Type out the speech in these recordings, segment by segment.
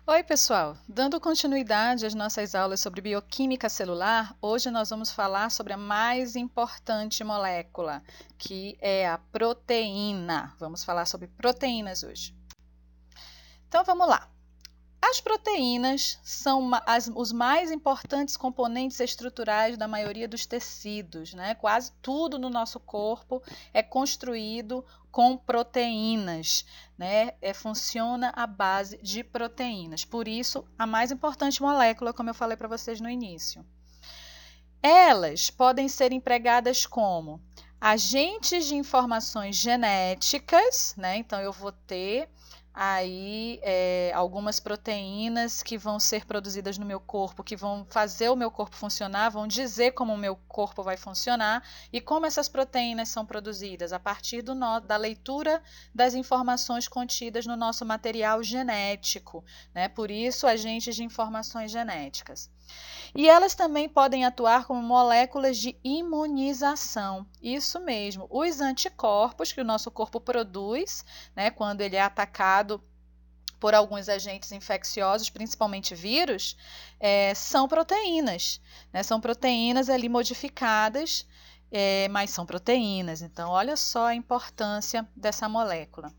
Oi, pessoal! Dando continuidade às nossas aulas sobre bioquímica celular, hoje nós vamos falar sobre a mais importante molécula, que é a proteína. Vamos falar sobre proteínas hoje. Então, vamos lá. As proteínas são os mais importantes componentes estruturais da maioria dos tecidos, né? Quase tudo no nosso corpo é construído com proteínas, né? Funciona à base de proteínas. Por isso, a mais importante molécula, como eu falei para vocês no início. Elas podem ser empregadas como agentes de informações genéticas, né? Então, eu vou ter aí algumas proteínas que vão ser produzidas no meu corpo, que vão fazer o meu corpo funcionar, vão dizer como o meu corpo vai funcionar e como essas proteínas são produzidas a partir da leitura das informações contidas no nosso material genético, né? Por isso, agentes de informações genéticas. E elas também podem atuar como moléculas de imunização. Isso mesmo, os anticorpos que o nosso corpo produz, né, quando ele é atacado por alguns agentes infecciosos, principalmente vírus, são proteínas, né? São proteínas ali modificadas, mas são proteínas. Então, olha só a importância dessa molécula.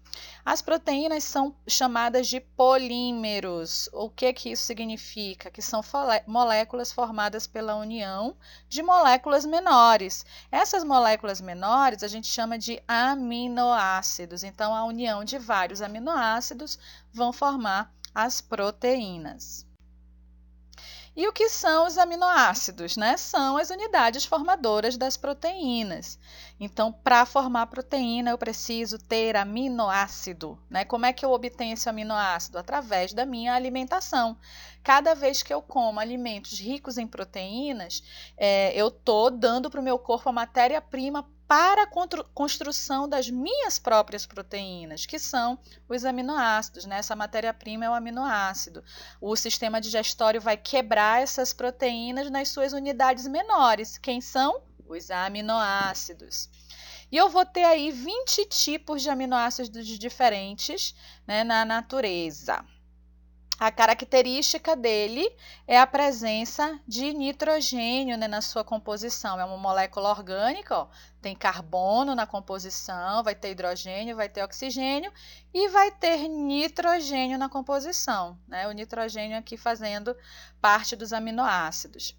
As proteínas são chamadas de polímeros. O que isso significa? Que são moléculas formadas pela união de moléculas menores. Essas moléculas menores a gente chama de aminoácidos. Então, a união de vários aminoácidos vão formar as proteínas. E o que são os aminoácidos, né? São as unidades formadoras das proteínas. Então, para formar proteína, eu preciso ter aminoácido, né? Como é que eu obtenho esse aminoácido? Através da minha alimentação. Cada vez que eu como alimentos ricos em proteínas, eu estou dando para o meu corpo a matéria-prima para a construção das minhas próprias proteínas, que são os aminoácidos, né? Essa matéria-prima é o aminoácido. O sistema digestório vai quebrar essas proteínas nas suas unidades menores. Quem são? Os aminoácidos. E eu vou ter aí 20 tipos de aminoácidos diferentes, né, na natureza. A característica dele é a presença de nitrogênio, né, na sua composição. É uma molécula orgânica, ó, tem carbono na composição, vai ter hidrogênio, vai ter oxigênio e vai ter nitrogênio na composição, né? O nitrogênio aqui fazendo parte dos aminoácidos.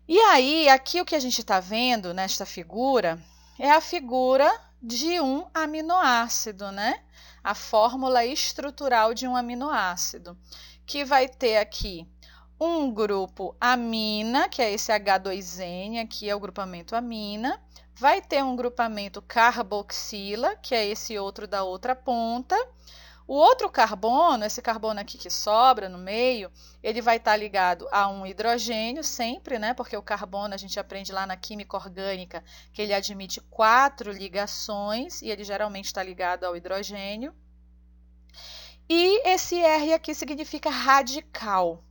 E aí, aqui o que a gente está vendo nesta figura é a figura de um aminoácido, né? A fórmula estrutural de um aminoácido, que vai ter aqui um grupo amina, que é esse H2N, aqui é o grupamento amina, vai ter um grupamento carboxila, que é esse outro da outra ponta. O outro carbono, esse carbono aqui que sobra no meio, ele vai estar ligado a um hidrogênio sempre, né? Porque o carbono, a gente aprende lá na química orgânica, que ele admite 4 ligações e ele geralmente está ligado ao hidrogênio. E esse R aqui significa radical.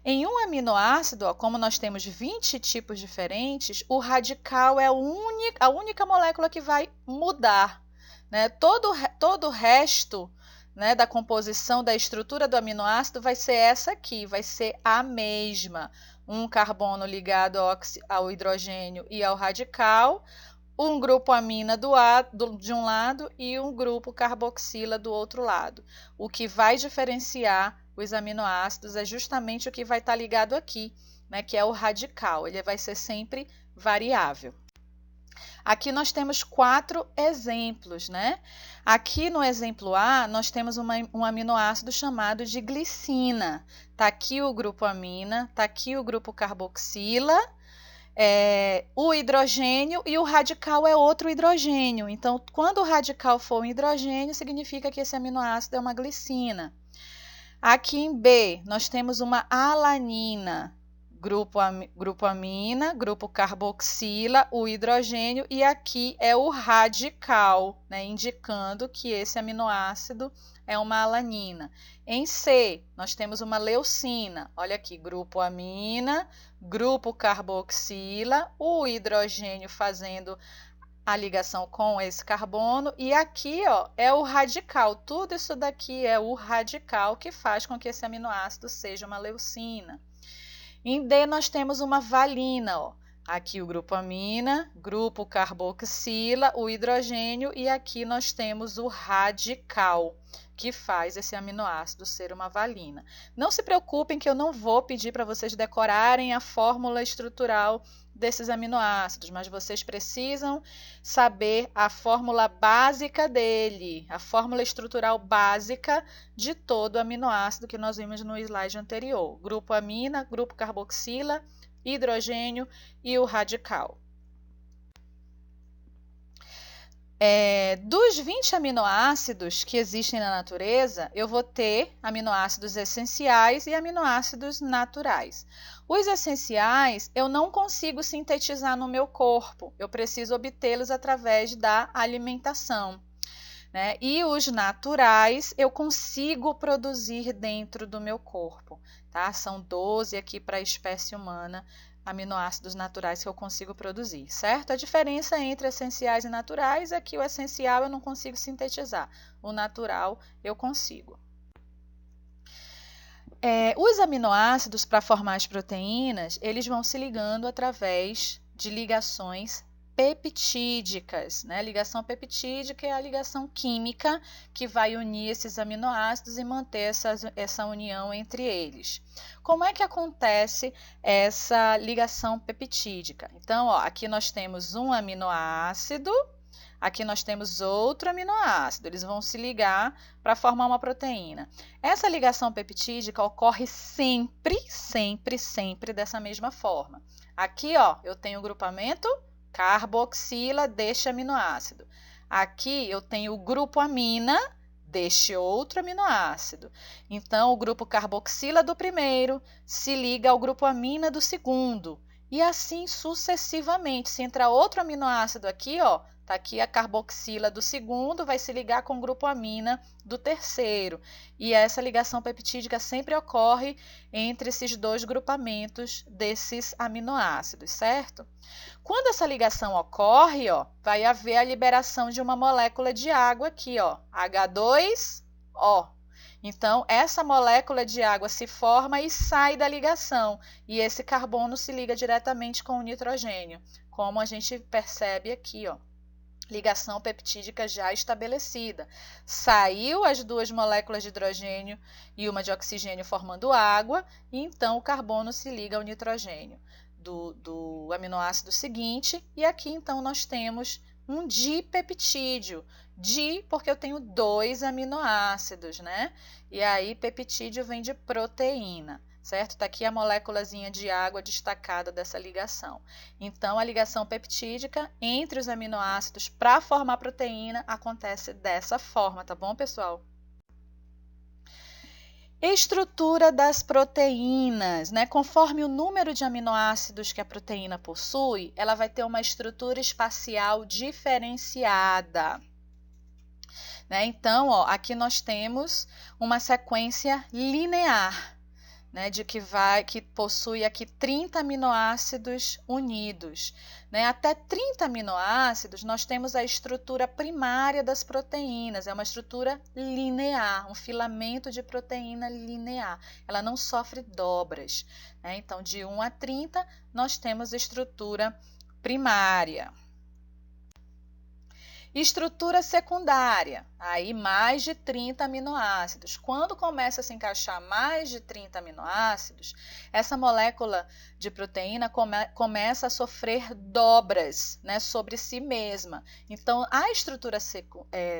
Em um aminoácido, ó, como nós temos 20 tipos diferentes, o radical é a única molécula que vai mudar, né? Todo o resto, né, da composição, da estrutura do aminoácido vai ser essa aqui, vai ser a mesma. Um carbono ligado ao hidrogênio e ao radical, um grupo amina de um lado e um grupo carboxila do outro lado. O que vai diferenciar os aminoácidos é justamente o que vai estar ligado aqui, né, que é o radical. Ele vai ser sempre variável. Aqui nós temos 4 exemplos, né? Aqui no exemplo A, nós temos um aminoácido chamado de glicina. Está aqui o grupo amina, está aqui o grupo carboxila, o hidrogênio e o radical é outro hidrogênio. Então, quando o radical for um hidrogênio, significa que esse aminoácido é uma glicina. Aqui em B, nós temos uma alanina. Grupo amina, grupo carboxila, o hidrogênio e aqui é o radical, né, indicando que esse aminoácido é uma alanina. Em C, nós temos uma leucina. Olha aqui, grupo amina, grupo carboxila, o hidrogênio fazendo a ligação com esse carbono, e aqui, ó, é o radical. Tudo isso daqui é o radical que faz com que esse aminoácido seja uma leucina. Em D nós temos uma valina, ó. Aqui o grupo amina, grupo carboxila, o hidrogênio, e aqui nós temos o radical, que faz esse aminoácido ser uma valina. Não se preocupem que eu não vou pedir para vocês decorarem a fórmula estrutural desses aminoácidos, mas vocês precisam saber a fórmula básica dele, a fórmula estrutural básica de todo aminoácido que nós vimos no slide anterior. Grupo amina, grupo carboxila, hidrogênio e o radical. Dos 20 aminoácidos que existem na natureza, eu vou ter aminoácidos essenciais e aminoácidos naturais. Os essenciais eu não consigo sintetizar no meu corpo, eu preciso obtê-los através da alimentação, né? E os naturais eu consigo produzir dentro do meu corpo, tá? São 12 aqui para a espécie humana, aminoácidos naturais que eu consigo produzir, certo? A diferença entre essenciais e naturais é que o essencial eu não consigo sintetizar, o natural eu consigo. Os aminoácidos, para formar as proteínas, eles vão se ligando através de ligações peptídicas, né? Ligação peptídica é a ligação química que vai unir esses aminoácidos e manter essa união entre eles. Como é que acontece essa ligação peptídica? Então, ó, aqui nós temos um aminoácido, aqui nós temos outro aminoácido, eles vão se ligar para formar uma proteína. Essa ligação peptídica ocorre sempre dessa mesma forma. Aqui, ó, eu tenho o grupamento carboxila deste aminoácido. Aqui eu tenho o grupo amina deste outro aminoácido. Então, o grupo carboxila do primeiro se liga ao grupo amina do segundo. E assim sucessivamente. Se entrar outro aminoácido aqui, ó, tá aqui a carboxila do segundo, vai se ligar com o grupo amina do terceiro. E essa ligação peptídica sempre ocorre entre esses dois grupamentos desses aminoácidos, certo? Quando essa ligação ocorre, ó, vai haver a liberação de uma molécula de água aqui, ó, H2O. Então, essa molécula de água se forma e sai da ligação, e esse carbono se liga diretamente com o nitrogênio, como a gente percebe aqui, ó. Ligação peptídica já estabelecida. Saiu as duas moléculas de hidrogênio e uma de oxigênio formando água, e então o carbono se liga ao nitrogênio do aminoácido seguinte, e aqui então nós temos um dipeptídeo. Di, porque eu tenho 2 aminoácidos, né? E aí peptídeo vem de proteína, certo? Está aqui a moléculazinha de água destacada dessa ligação. Então, a ligação peptídica entre os aminoácidos para formar proteína acontece dessa forma, tá bom, pessoal? Estrutura das proteínas, né? Conforme o número de aminoácidos que a proteína possui, ela vai ter uma estrutura espacial diferenciada, né? Então, ó, aqui nós temos uma sequência linear, né, que possui aqui 30 aminoácidos unidos, né? Até 30 aminoácidos nós temos a estrutura primária das proteínas, é uma estrutura linear, um filamento de proteína linear, ela não sofre dobras, né? Então, de 1 a 30 nós temos a estrutura primária. Estrutura secundária, aí mais de 30 aminoácidos. Quando começa a se encaixar mais de 30 aminoácidos, essa molécula de proteína começa a sofrer dobras, né, sobre si mesma. Então, a estrutura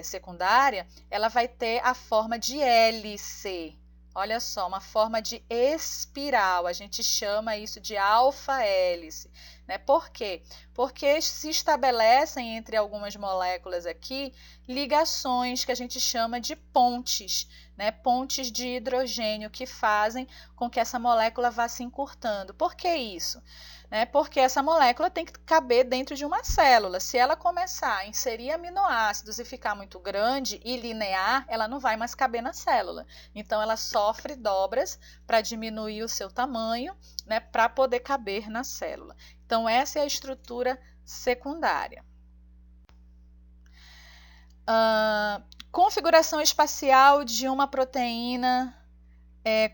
secundária, ela vai ter a forma de hélice. Olha só, uma forma de espiral, a gente chama isso de alfa-hélice, né? Por quê? Porque se estabelecem entre algumas moléculas aqui ligações que a gente chama de pontes, né? Pontes de hidrogênio que fazem com que essa molécula vá se encurtando. Por que isso? Porque essa molécula tem que caber dentro de uma célula. Se ela começar a inserir aminoácidos e ficar muito grande e linear, ela não vai mais caber na célula. Então, ela sofre dobras para diminuir o seu tamanho, né, para poder caber na célula. Então, essa é a estrutura secundária. Configuração espacial de uma proteína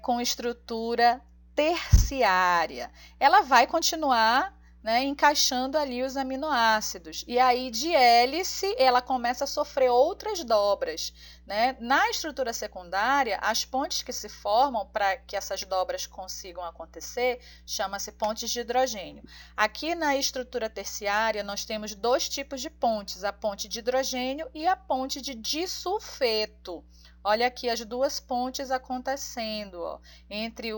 com estrutura terciária. Ela vai continuar, né, encaixando ali os aminoácidos. E aí, de hélice, ela começa a sofrer outras dobras, né? Na estrutura secundária, as pontes que se formam para que essas dobras consigam acontecer, chama-se pontes de hidrogênio. Aqui na estrutura terciária, nós temos dois tipos de pontes, a ponte de hidrogênio e a ponte de disulfeto. Olha aqui as duas pontes acontecendo, ó, entre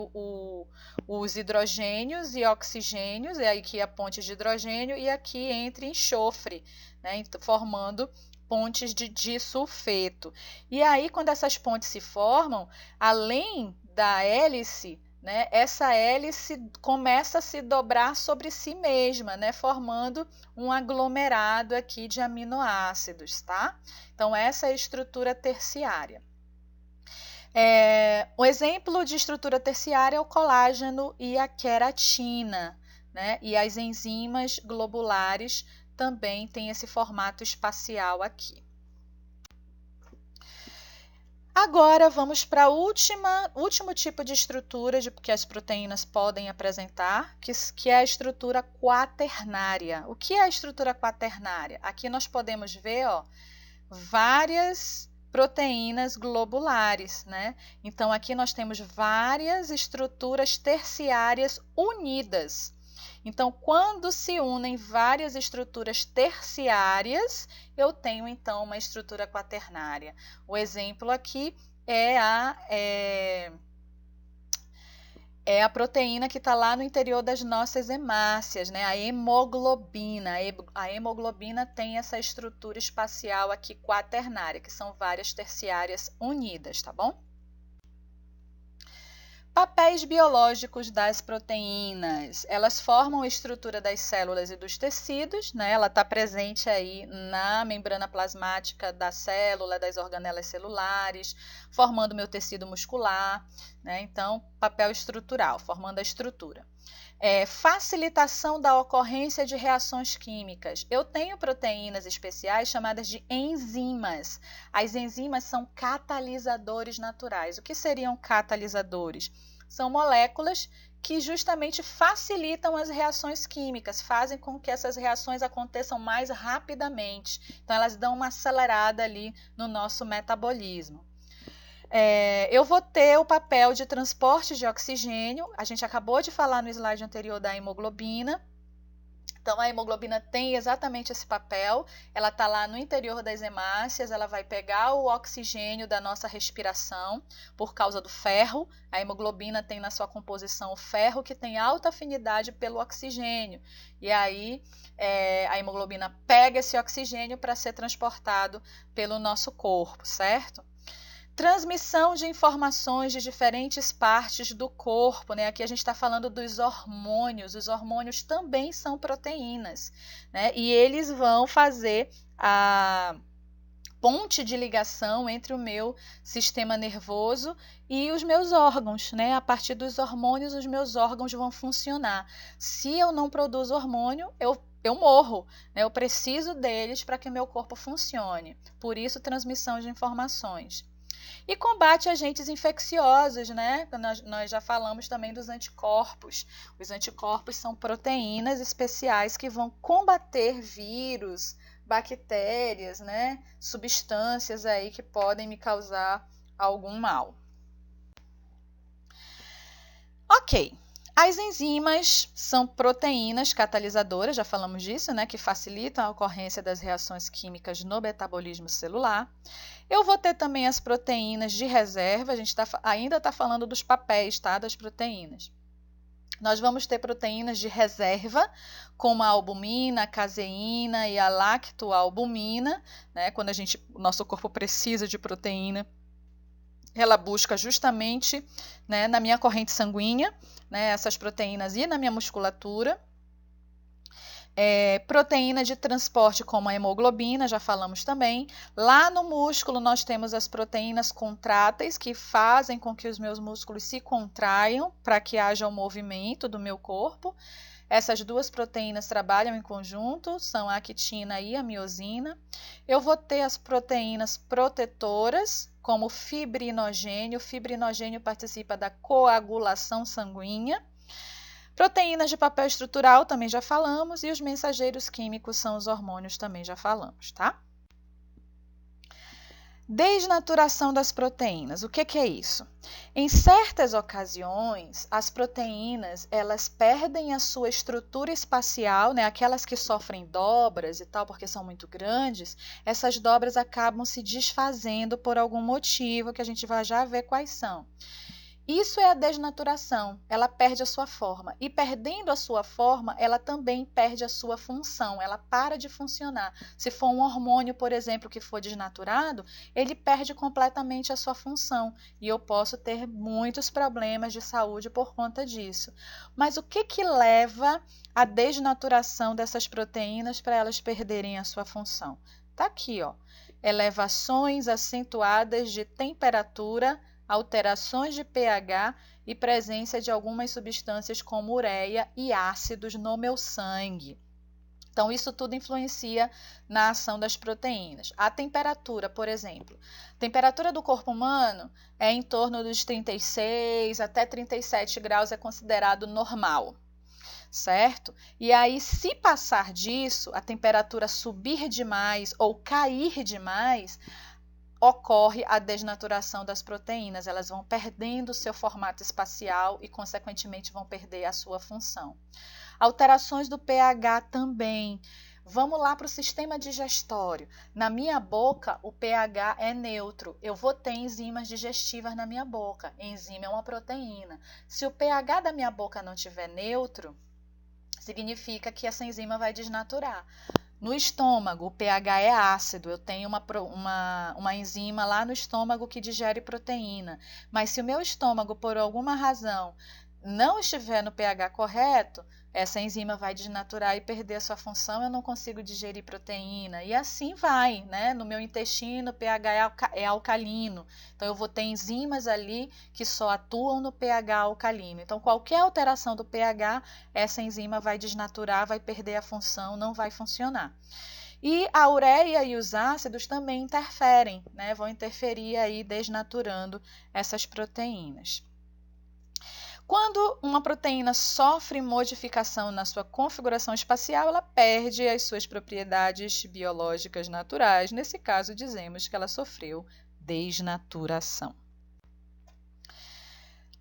os hidrogênios e oxigênios, é aqui a ponte de hidrogênio, e aqui entre enxofre, né, formando pontes de disulfeto. E aí, quando essas pontes se formam, além da hélice, né, essa hélice começa a se dobrar sobre si mesma, né, formando um aglomerado aqui de aminoácidos, tá? Então, essa é a estrutura terciária. O exemplo de estrutura terciária é o colágeno e a queratina, né? E as enzimas globulares também têm esse formato espacial aqui. Agora vamos para o último tipo de estrutura que as proteínas podem apresentar, que é a estrutura quaternária. O que é a estrutura quaternária? Aqui nós podemos ver, ó, várias proteínas globulares, né? Então, aqui nós temos várias estruturas terciárias unidas. Então, quando se unem várias estruturas terciárias, eu tenho, então, uma estrutura quaternária. O exemplo aqui é a proteína que está lá no interior das nossas hemácias, né? A hemoglobina. A hemoglobina tem essa estrutura espacial aqui quaternária, que são várias terciárias unidas, tá bom? Papéis biológicos das proteínas. Elas formam a estrutura das células e dos tecidos, né? Ela está presente aí na membrana plasmática da célula, das organelas celulares, formando meu tecido muscular, né? Então, papel estrutural, formando a estrutura. Facilitação da ocorrência de reações químicas. Eu tenho proteínas especiais chamadas de enzimas. As enzimas são catalisadores naturais. O que seriam catalisadores? São moléculas que justamente facilitam as reações químicas, fazem com que essas reações aconteçam mais rapidamente. Então, elas dão uma acelerada ali no nosso metabolismo. Eu vou ter o papel de transporte de oxigênio. A gente acabou de falar no slide anterior da hemoglobina. Então, a hemoglobina tem exatamente esse papel. Ela está lá no interior das hemácias, ela vai pegar o oxigênio da nossa respiração por causa do ferro. A hemoglobina tem na sua composição o ferro, que tem alta afinidade pelo oxigênio. E aí, a hemoglobina pega esse oxigênio para ser transportado pelo nosso corpo, certo? Transmissão de informações de diferentes partes do corpo, né? Aqui a gente está falando dos hormônios. Os hormônios também são proteínas, né? E eles vão fazer a ponte de ligação entre o meu sistema nervoso e os meus órgãos, né? A partir dos hormônios, os meus órgãos vão funcionar. Se eu não produzo hormônio, eu morro, né? Eu preciso deles para que o meu corpo funcione. Por isso, transmissão de informações. E combate agentes infecciosos, né? Nós já falamos também dos anticorpos. Os anticorpos são proteínas especiais que vão combater vírus, bactérias, né? Substâncias aí que podem me causar algum mal. Ok. As enzimas são proteínas catalisadoras, já falamos disso, né, que facilitam a ocorrência das reações químicas no metabolismo celular. Eu vou ter também as proteínas de reserva, a gente ainda está falando dos papéis, tá, das proteínas. Nós vamos ter proteínas de reserva, como a albumina, a caseína e a lactoalbumina, né, quando o nosso corpo precisa de proteína, ela busca justamente, né, na minha corrente sanguínea, né, essas proteínas e na minha musculatura. Proteína de transporte como a hemoglobina, já falamos também. Lá no músculo nós temos as proteínas contráteis, que fazem com que os meus músculos se contraiam para que haja o movimento do meu corpo. Essas duas proteínas trabalham em conjunto, são a actina e a miosina. Eu vou ter as proteínas protetoras, como o fibrinogênio. O fibrinogênio participa da coagulação sanguínea. Proteínas de papel estrutural também já falamos, e os mensageiros químicos são os hormônios, também já falamos, tá? Desnaturação das proteínas. O que é isso? Em certas ocasiões, as proteínas, elas perdem a sua estrutura espacial, né? Aquelas que sofrem dobras e tal, porque são muito grandes, essas dobras acabam se desfazendo por algum motivo que a gente vai já ver quais são. Isso é a desnaturação, ela perde a sua forma. E perdendo a sua forma, ela também perde a sua função, ela para de funcionar. Se for um hormônio, por exemplo, que for desnaturado, ele perde completamente a sua função. E eu posso ter muitos problemas de saúde por conta disso. Mas o que leva à desnaturação dessas proteínas para elas perderem a sua função? Está aqui, ó. Elevações acentuadas de temperatura, alterações de pH e presença de algumas substâncias como ureia e ácidos no meu sangue. Então, isso tudo influencia na ação das proteínas. A temperatura, por exemplo. A temperatura do corpo humano é em torno dos 36 até 37 graus, é considerado normal, certo? E aí, se passar disso, a temperatura subir demais ou cair demais, ocorre a desnaturação das proteínas, elas vão perdendo o seu formato espacial e, consequentemente, vão perder a sua função. Alterações do pH também. Vamos lá para o sistema digestório. Na minha boca, o pH é neutro. Eu vou ter enzimas digestivas na minha boca. Enzima é uma proteína. Se o pH da minha boca não estiver neutro, significa que essa enzima vai desnaturar. No estômago, o pH é ácido, eu tenho uma enzima lá no estômago que digere proteína. Mas se o meu estômago, por alguma razão, não estiver no pH correto, essa enzima vai desnaturar e perder a sua função, eu não consigo digerir proteína. E assim vai, né? No meu intestino, o pH é alcalino. Então, eu vou ter enzimas ali que só atuam no pH alcalino. Então, qualquer alteração do pH, essa enzima vai desnaturar, vai perder a função, não vai funcionar. E a ureia e os ácidos também interferem, né? Vão interferir aí, desnaturando essas proteínas. Quando uma proteína sofre modificação na sua configuração espacial, ela perde as suas propriedades biológicas naturais. Nesse caso, dizemos que ela sofreu desnaturação.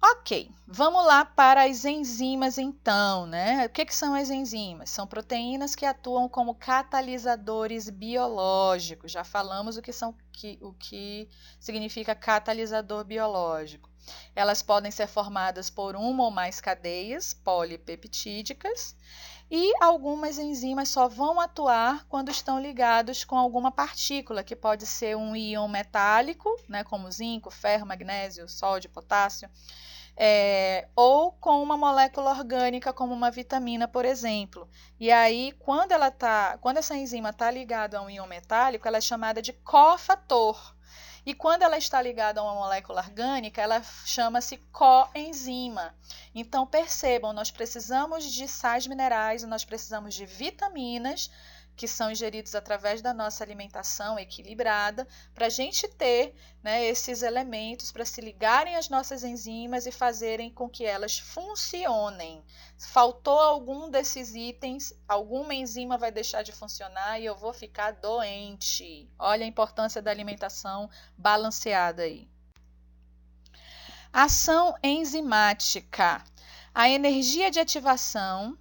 Ok, vamos lá para as enzimas então, né? O que são as enzimas? São proteínas que atuam como catalisadores biológicos. Já falamos o que significa catalisador biológico. Elas podem ser formadas por uma ou mais cadeias polipeptídicas e algumas enzimas só vão atuar quando estão ligados com alguma partícula, que pode ser um íon metálico, né, como zinco, ferro, magnésio, sódio, potássio, ou com uma molécula orgânica, como uma vitamina, por exemplo. E aí, quando essa enzima está ligada a um íon metálico, ela é chamada de cofator. E quando ela está ligada a uma molécula orgânica, ela chama-se coenzima. Então, percebam, nós precisamos de sais minerais, nós precisamos de vitaminas, que são ingeridos através da nossa alimentação equilibrada, para a gente ter, né, esses elementos para se ligarem às nossas enzimas e fazerem com que elas funcionem. Faltou algum desses itens, alguma enzima vai deixar de funcionar e eu vou ficar doente. Olha a importância da alimentação balanceada aí. Ação enzimática. A energia de ativação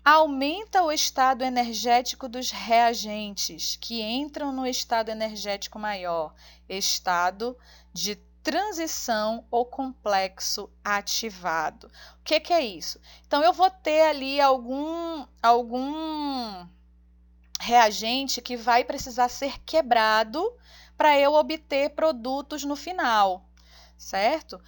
aumenta o estado energético dos reagentes, que entram no estado energético maior, estado de transição ou complexo ativado. O que é isso? Então, eu vou ter ali algum reagente que vai precisar ser quebrado para eu obter produtos no final, certo?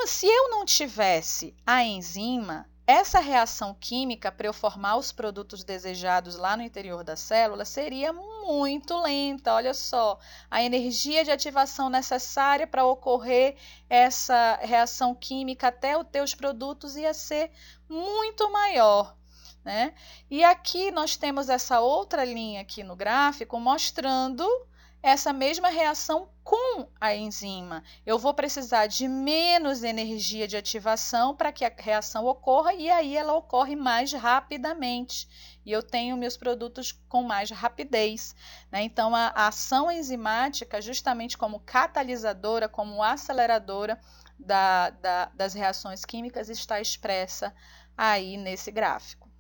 Se eu não tivesse a enzima, essa reação química para eu formar os produtos desejados lá no interior da célula seria muito lenta. Olha só, a energia de ativação necessária para ocorrer essa reação química até os teus produtos ia ser muito maior. né? E aqui nós temos essa outra linha aqui no gráfico mostrando essa mesma reação com a enzima. Eu vou precisar de menos energia de ativação para que a reação ocorra e aí ela ocorre mais rapidamente. E eu tenho meus produtos com mais rapidez, né? Então, a ação enzimática, justamente como catalisadora, como aceleradora das reações químicas, está expressa aí nesse gráfico.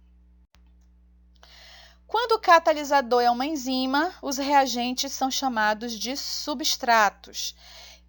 Quando o catalisador é uma enzima, os reagentes são chamados de substratos.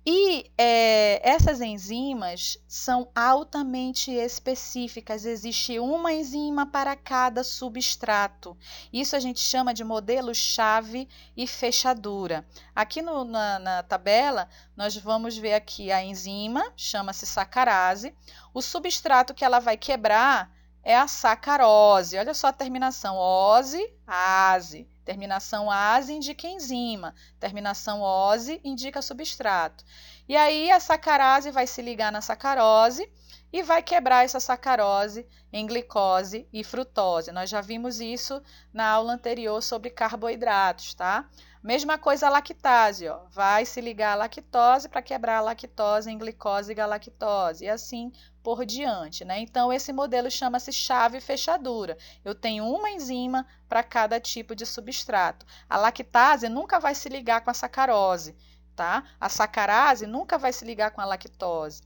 E essas enzimas são altamente específicas, existe uma enzima para cada substrato. Isso a gente chama de modelo chave e fechadura. Aqui na tabela, nós vamos ver aqui a enzima, chama-se sacarase. O substrato que ela vai quebrar é a sacarose. Olha só a terminação, ose, ase. Terminação ase indica enzima, terminação ose indica substrato. E aí a sacarase vai se ligar na sacarose e vai quebrar essa sacarose em glicose e frutose. Nós já vimos isso na aula anterior sobre carboidratos, tá? Mesma coisa a lactase, ó. Vai se ligar a lactose para quebrar a lactose em glicose e galactose, e assim por diante, né? Então, esse modelo chama-se chave fechadura. Eu tenho uma enzima para cada tipo de substrato. A lactase nunca vai se ligar com a sacarose, tá? A sacarase nunca vai se ligar com a lactose.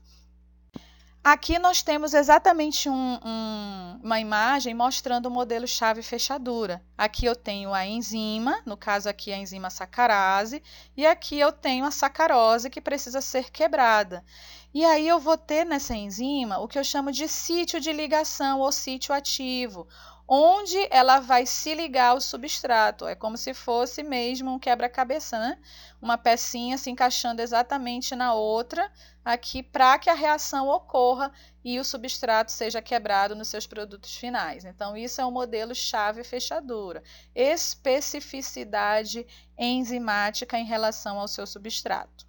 Aqui nós temos exatamente uma imagem mostrando o modelo chave fechadura. Aqui eu tenho a enzima, no caso aqui a enzima sacarase, e aqui eu tenho a sacarose que precisa ser quebrada. E aí eu vou ter nessa enzima o que eu chamo de sítio de ligação ou sítio ativo, onde ela vai se ligar ao substrato. É como se fosse mesmo um quebra-cabeça, né? Uma pecinha se encaixando exatamente na outra, aqui para que a reação ocorra e o substrato seja quebrado nos seus produtos finais. Então, isso é o modelo chave fechadura. Especificidade enzimática em relação ao seu substrato.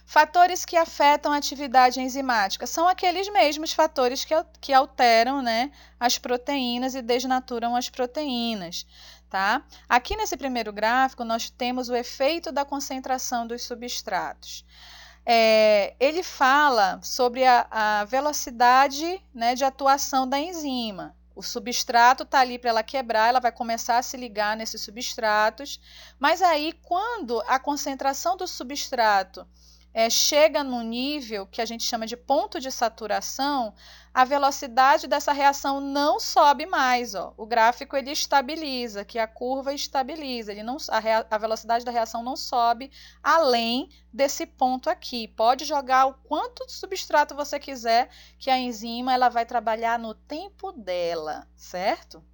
Fatores que afetam a atividade enzimática são aqueles mesmos fatores que alteram, né, as proteínas e desnaturam as proteínas. Tá? Aqui nesse primeiro gráfico, nós temos o efeito da concentração dos substratos. Ele fala sobre a velocidade, né, de atuação da enzima. O substrato está ali para ela quebrar, ela vai começar a se ligar nesses substratos, mas aí quando a concentração do substrato chega no nível que a gente chama de ponto de saturação, a velocidade dessa reação não sobe mais. Ó. O gráfico ele estabiliza, que a curva estabiliza, a velocidade da reação não sobe além desse ponto aqui. Pode jogar o quanto de substrato você quiser, que a enzima ela vai trabalhar no tempo dela, certo?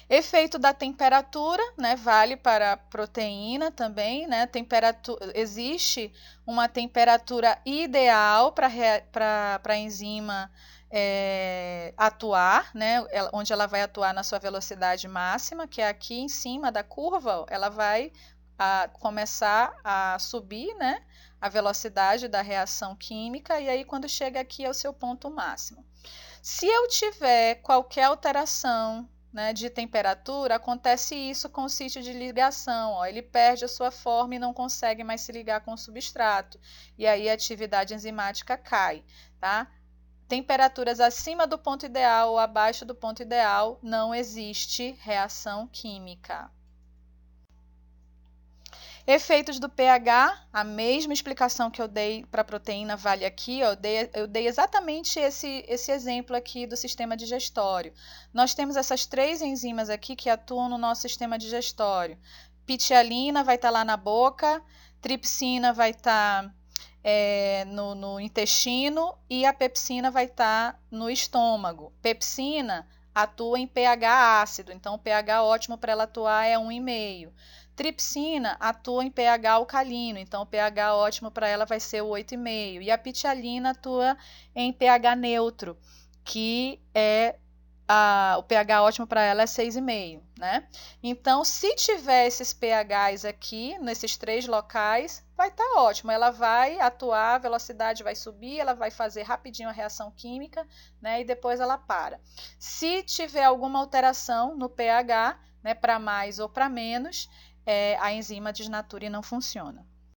Efeito da temperatura, né, vale para a proteína também, né? Existe uma temperatura ideal para a enzima atuar, né? Onde ela vai atuar na sua velocidade máxima, que é aqui em cima da curva, ela vai começar a subir, né? A velocidade da reação química, e aí quando chega aqui é o seu ponto máximo. Se eu tiver qualquer alteração, né, de temperatura, acontece isso com o sítio de ligação. Ó, ele perde a sua forma e não consegue mais se ligar com o substrato. E aí a atividade enzimática cai. Tá? Temperaturas acima do ponto ideal ou abaixo do ponto ideal, não existe reação química. Efeitos do pH, a mesma explicação que eu dei para a proteína vale aqui. Ó, eu dei exatamente esse exemplo aqui do sistema digestório. Nós temos essas três enzimas aqui que atuam no nosso sistema digestório. Pitialina vai estar lá na boca, tripsina vai estar no intestino e a pepsina vai estar no estômago. Pepsina atua em pH ácido, então o pH ótimo para ela atuar é 1,5. Tripsina atua em pH alcalino, então o pH ótimo para ela vai ser o 8,5. E a pitialina atua em pH neutro, que é o pH ótimo para ela é 6,5, né? Então, se tiver esses pHs aqui, nesses 3 locais, vai estar ótimo. Ela vai atuar, a velocidade vai subir, ela vai fazer rapidinho a reação química, né? E depois ela para. Se tiver alguma alteração no pH, né, para mais ou para menos, a enzima desnatura e não funciona.